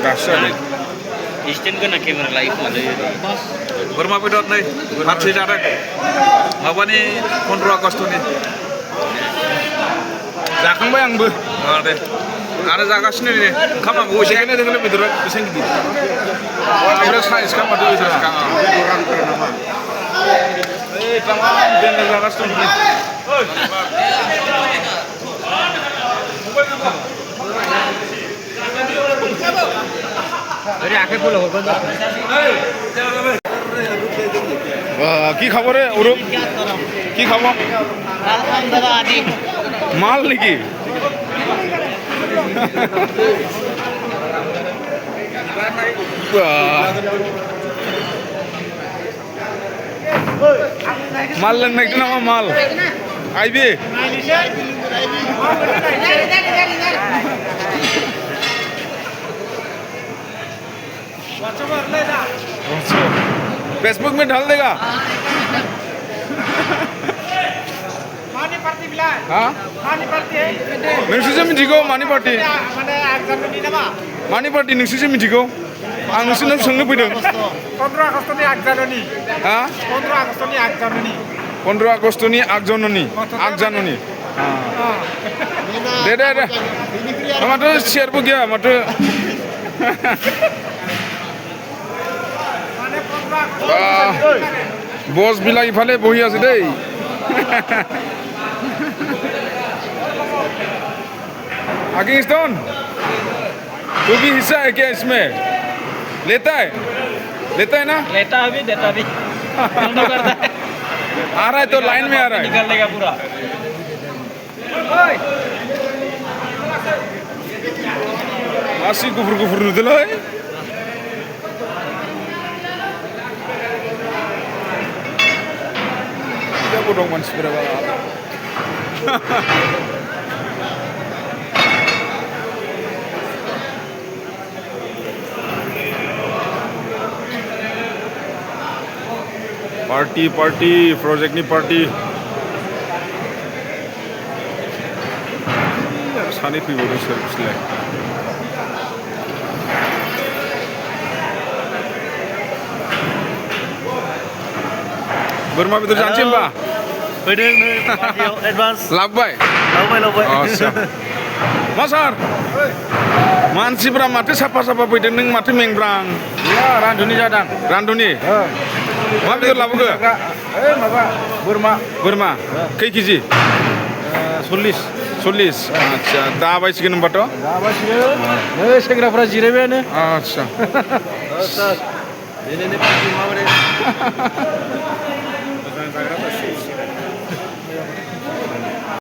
Rasanya. Instant kan kamera live ada ya. Boरमा bedot nih. Harus jarak. Apa nih 15 Agustus nih. जाखांबाय आंबो दे आरो जागासिनो नै ओंखाम आंबो एसेखायनो नोंनो बेदरा बेसेबां गिदिर ओमफ्राय साइज खालामदो बेदरा बेदरान फोर नामा ओइ तामा बेनो जागासिनो दं আরে আকে বলো বন্ধ কি খবর রে অরূপ কি খবর আলহামদুলিল্লাহ আদি মাল নাকি মাল নাকি না মাল আইবি फेसबुक में डाल देगा हाँ नोंसोरसो मिथिगौ मानि पार्टि मानि पार्टि नोंसोरसो मिथिगौ आं नोंसोरनाव सोंनो फैदों 15 आगस्टनि आगजाननि हा 15 आगस्टनि आगजाननि 15 आगस्टनि आगजननि आगजाननि दे दे दे माथो शेयारबो गैया माथो बस बिला इफाले बही আছে দেই आगे स्टोन तू भी हिस्सा है क्या इसमें लेता है ना लेता भी देता भी दोनों करता है आ रहा है तो लाइन में आ रहा है निकाल लेगा पूरा आसी गुफुर गुफुर नुदों है tidak bodong manusia berapa party project ni party sani pi bodoh selesai Burma बेदर जानोसै होमबा फैदों नै पार्टियाव एडभान्स लाबोबाय आच्छा मा सार मानसिफ्रा माथो साफा साफा फैदों नों माथो मेंब्रां रान्धुनि जादां रान्धुनि मा बेदर लाबोखो माबा बोरमा खै केजि 40 आच्छा दाबायसिगोन होमबाथ' नै सेंग्राफ्रा जिरायबायानो आच्छा दिनैनि पार्टि माबोरै